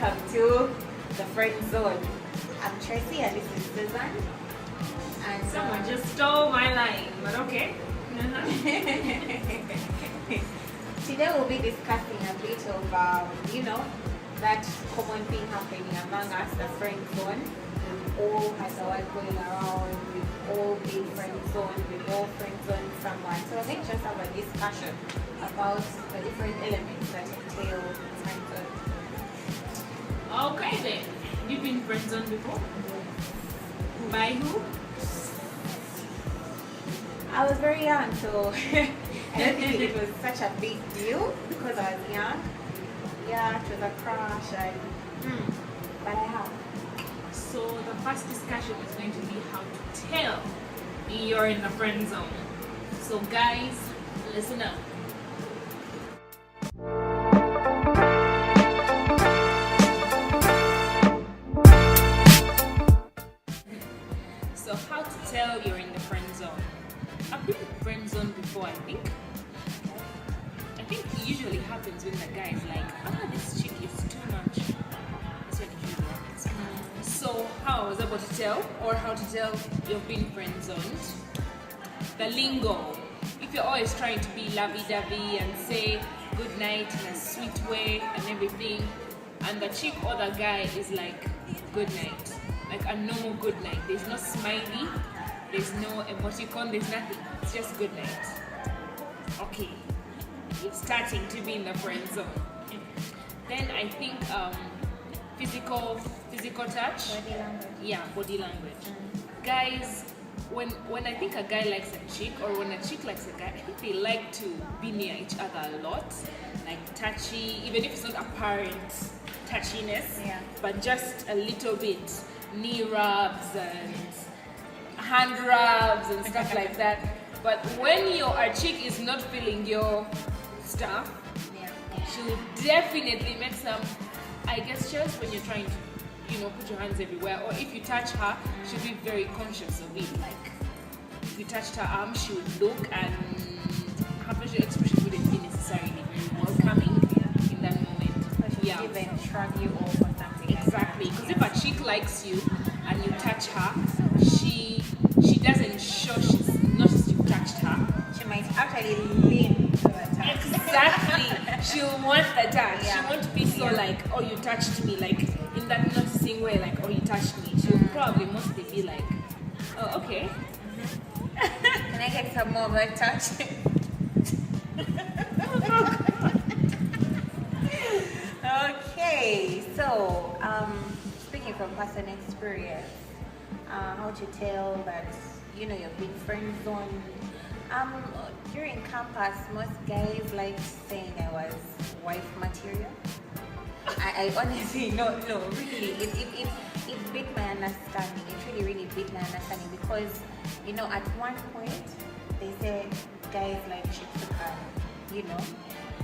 welcome to the friend zone. I'm Tracy and this is Susan. And someone just stole my line, but okay. Today we'll be discussing a bit of, that common thing happening among us, the friend zone. We've all had the word going around, we've all been friend zoned, we've all friend zoned someone. So we're going to just have a discussion about the different elements that entail friend zone. Okay then. You've been friend zoned before? By who? I was very young, so I don't think it was such a big deal because I was young. Yeah, it was a crush, but I have. So the first discussion is going to be how to tell you're in the friend zone. So guys, listen up. So how to tell you're in the friend zone. I've been in friend zone before, I think it usually happens when the guy is like, this chick is too much. That's when it usually happens. So how I was able to tell, or how to tell you've been friend zoned? The lingo. If you're always trying to be lovey-dovey and say good night in a sweet way and everything, and the chick or the guy is like good night, like a normal good night. There's no smiley, there's no emoticon, there's nothing. It's just good night. Okay, it's starting to be in the friend zone. Then I think physical touch. Body language. Yeah, body language. Guys, when I think a guy likes a chick, or when a chick likes a guy, I think they like to be near each other a lot, like touchy, even if it's not apparent touchiness, but just a little bit, knee rubs and hand rubs and stuff like that. But when a chick is not feeling your stuff, she'll definitely make some, I guess, just when you're trying to, put your hands everywhere, or if you touch her, she'll be very conscious of it. Like, if you touched her arm, she would look, and her facial expression wouldn't be necessarily very welcoming in that moment. So she'll even shrug you off or something. Exactly, because if a chick likes you and you touch her, she doesn't show she's noticed you touched her. She might actually lean to the touch. Exactly. She'll want the touch. She won't be so like, oh, you touched me, like in that noticing way, like, oh, you touched me. She'll probably mostly be like, oh, okay. Can I get some more of that touch? Okay, so speaking from personal experience, how to tell that you've been friend zoned. During campus, most guys like saying I was wife material. I honestly no really it beat my understanding. It really beat my understanding because at one point they said guys like chicks who can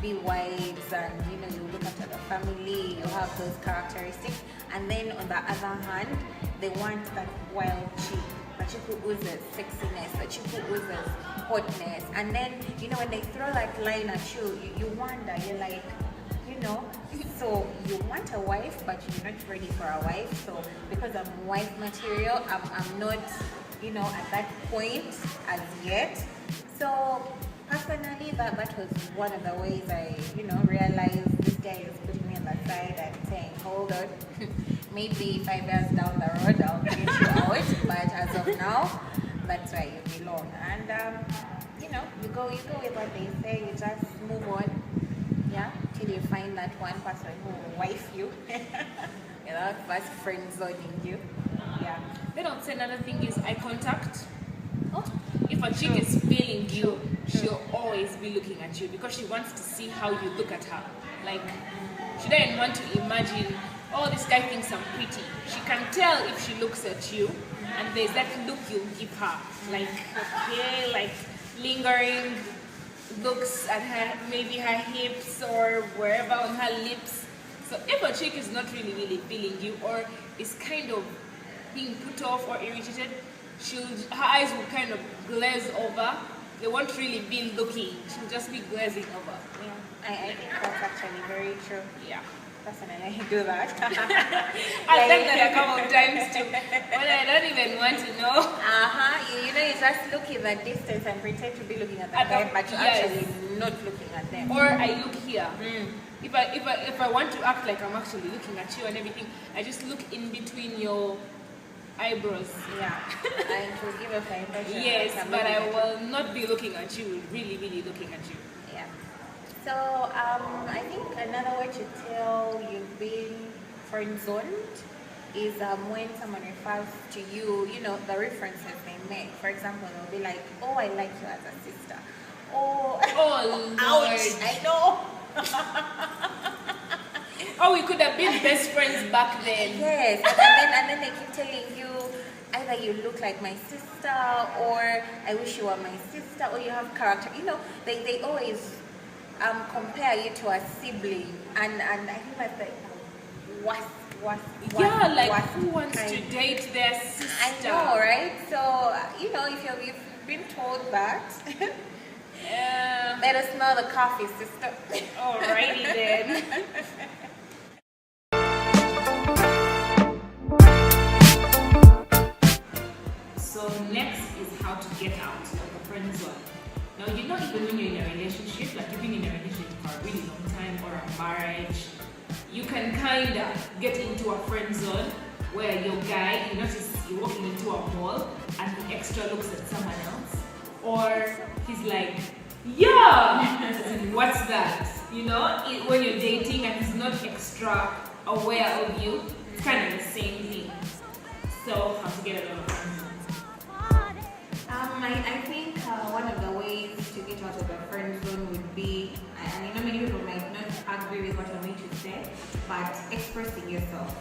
be wives and you look after the family, you have those characteristics, and then on the other hand they want that wild chick, the chick who oozes sexiness, the chick who oozes hotness, and then when they throw that line at you wonder, you're like, so you want a wife but you're not ready for a wife. So because I'm wife material, I'm not at that point as yet. So personally, that was one of the ways I, realized this guy is putting me on the side and saying, hold on, maybe 5 years down the road I'll get you out, but as of now, that's where you belong. And you go with what they say, you just move on, till you find that one person who will wife you, without first friend zoning you. Then I'll say another thing is eye contact. If a chick is feeling you, she'll always be looking at you because she wants to see how you look at her. Like, she doesn't want to imagine, oh, this guy thinks I'm pretty. She can tell if she looks at you, and there's that look you'll give her. Like, okay, like lingering looks at her, maybe her hips or wherever on her lips. So if a chick is not really feeling you, or is kind of being put off or irritated, her eyes will kind of glaze over. They won't really be looking. She'll just be glazing over. I think that's actually very true. Yeah. personally I do that. I've done that a couple of times too, but I don't even want to know. You know, you just look in the distance and pretend to be looking at the guy, but you're yes. actually not looking at them. Or I look here. If I want to act like I'm actually looking at you and everything, I just look in between your eyebrows. Yeah, and to give a fair impression. Yes, like I'm but looking I at you. will not be looking at you, really, really looking at you. Yeah. So I think another way to tell you've been friend zoned is when someone refers to you, you know, the references they make. For example, they'll be like, "Oh, I like you as a sister." Oh, Oh, ouch! Lord. I know. Oh, we could have been best friends back then. Yes, and then they keep telling you either you look like my sister, or I wish you were my sister, or you have character. You know, they always compare you to a sibling, and I think that's the worst. Yeah, like worst who wants kind. to date their sister? I know, right? So you know, if you've been told that, let us know the coffee, sister. Alrighty then. So next is how to get out of the friend zone. Now you know, even when you're in a relationship, like you've been in a relationship for a really long time or a marriage, you can kind of get into a friend zone where your guy, you notice you're walking into a mall and the extra looks at someone else, or he's like, yeah, what's that? You know, when you're dating and he's not extra aware of you, it's kind of the same thing. So how to get out of a friend zone? I think one of the ways to get out of the friend zone would be, I know many people might not agree with what I'm going to say, but expressing yourself.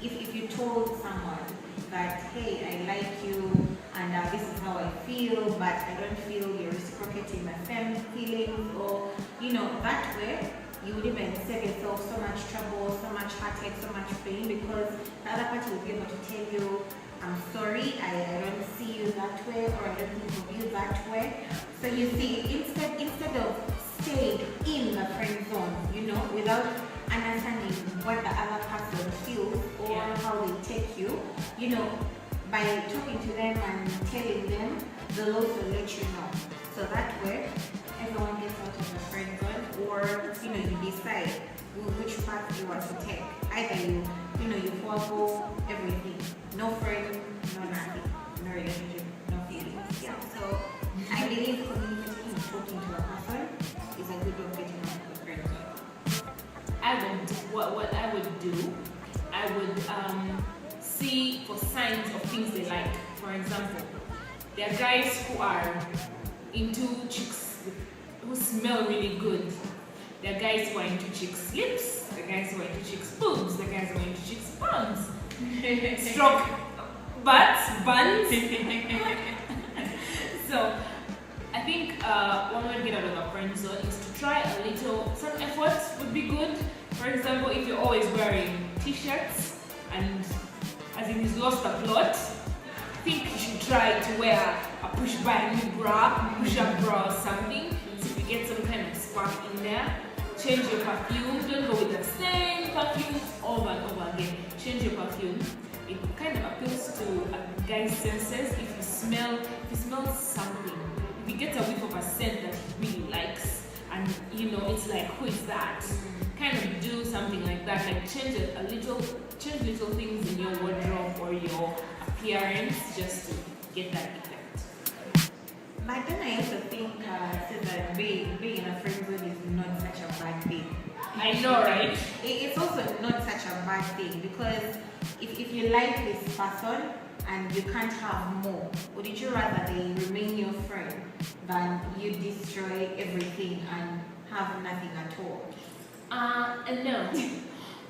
If you told someone that, hey, I like you, and this is how I feel, but I don't feel you're reciprocating the same feelings, or, you know, that way, you would even save yourself so much trouble, so much heartache, so much pain, because the other party will be able to tell you, I'm sorry, I don't see you that way, or I don't think of you that way. So you see, instead of staying in the friend zone, you know, without understanding what the other person feels or how they take you, you know, by talking to them and telling them, they'll also let you know. So that way, everyone gets out of the friend zone, or, you know, you decide which path you want to take. Either you know, you follow everything. No friend, no nothing. No relationship, no feelings. Yeah. So I believe communicating and talking to a person is a good way of getting out of the friend zone. What I would do, I would see for signs of things they like. For example, there are guys who are into chicks who smell really good. There are guys who are into chicks' lips. There are guys who are into chicks' boobs. There are guys who are into chicks' buns. Stroke butts, buns. So I think one way to get out of a friend zone is to try a little. Some efforts would be good. For example, if you're always wearing t-shirts and as in he's lost the plot, I think you should try to wear a push-button bra, push-up bra or something. So if you get some kind of spark in there. Change your perfume. Don't go with the same perfume over and over again. Change your perfume. It kind of appeals to a guy's senses. If you smell something, if he gets a whiff of a scent that he really likes, and you know it's like, who is that? Kind of do something like that. Like change little things in your wardrobe or your appearance just to get that effect. But then I also think that being in a friend zone is not such a bad thing. I know, right? It's also not such a bad thing, because if you like this person and you can't have more, would you rather they remain your friend than you destroy everything and have nothing at all? No.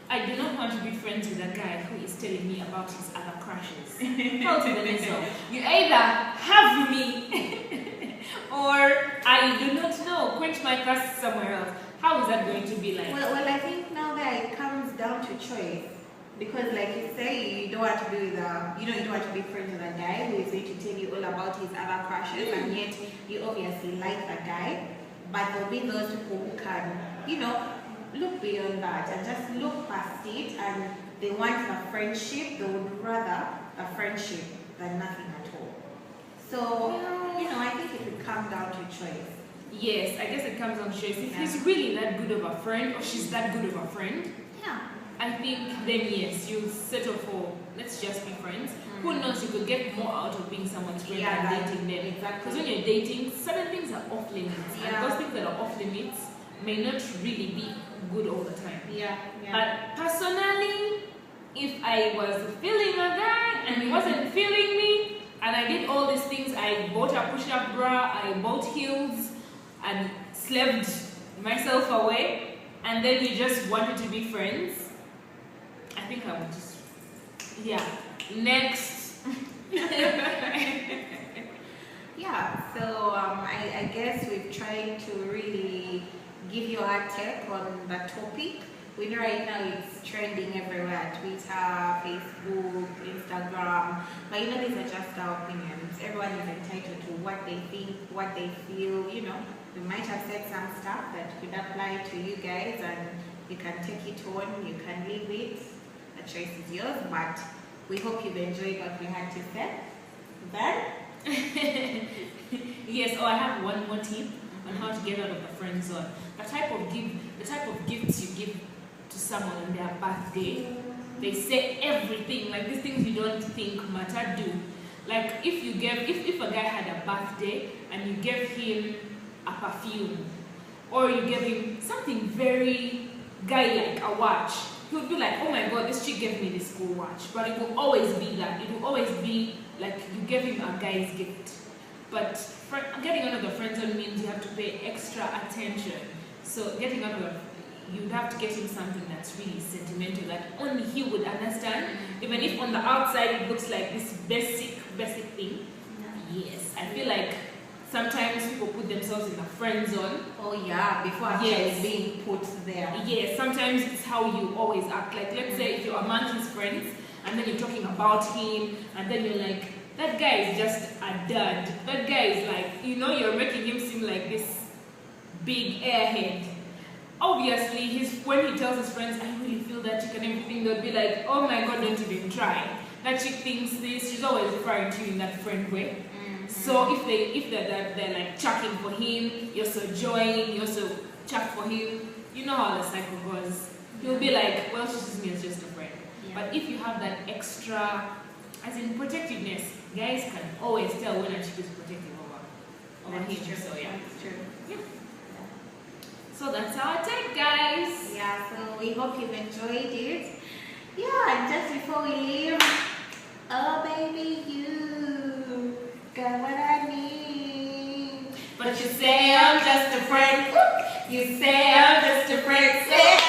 I do not want to be friends with a guy who is telling me about his other crushes. How to the middle. You either have me or I do not know. Quench my thirst somewhere else. How is that going to be like? Well, I think now that it comes down to choice. Because like you say, you don't want to be with you don't want to be friends with a guy who is going to tell you all about his other crushes, and yet you obviously like the guy. But there'll be those people who can, look beyond that and just look past it, and they want a friendship. They would rather a friendship than nothing at all. So, I think it would come down to choice. Yes, I guess it comes on choice. If he's really that good of a friend, or she's that good of a friend, I think then yes, you settle for let's just be friends. Who knows, you could get more out of being someone's friend than dating them. Exactly. Because when you're dating, certain things are off limits. And those things that are off limits may not really be good all the time. But personally, if I was feeling a guy and he wasn't feeling me, and I did all these things, I bought a push-up bra, I bought heels, and slaved myself away, and then you just wanted to be friends, I think I would just, next. So I guess we've tried to really give you our take on the topic. We know right now it's trending everywhere, Twitter, Facebook, Instagram, but these are just our opinions. Everyone is entitled to what they think, what they feel, We might have said some stuff that could apply to you guys, and you can take it on, you can leave it. The choice is yours, but we hope you've enjoyed what we had to say. Then? Yes, I have one more tip on how to get out of the friend zone. The type of gifts you give to someone on their birthday, they say everything, like these things you don't think matter do. Like if a guy had a birthday and you gave him a perfume, or you gave him something very guy-like, a watch, he would be like, oh my god, this chick gave me this cool watch. But it will always be that. It will always be like you gave him a guy's gift. But getting out of the friend zone means you have to pay extra attention. So you'd have to get him something that's really sentimental, that only he would understand, even if on the outside it looks like this basic thing. Yes, I feel like sometimes people put themselves in the friend zone. Oh yeah, before actually being put there. Yes, sometimes it's how you always act. Like let's say if you're among his friends and then you're talking about him and then you're like, that guy is just a dud. That guy is like, you're making him seem like this big airhead. Obviously, when he tells his friends, I really feel that chick and everything, they'll be like, oh my god, don't even try. That chick thinks this, she's always referring to you in that friend way. So if they're like chucking for him, you're so join, you also chuck for him, you know how the cycle goes. He'll be like, well, she sees me as just a friend. But if you have that extra, as in protectiveness, guys can always tell when a chick is protective over him. So That's true. So that's our take, guys. So we hope you've enjoyed it. And just before we leave, oh baby, you got what I need. But you say I'm just a friend. You say I'm just a friend. Say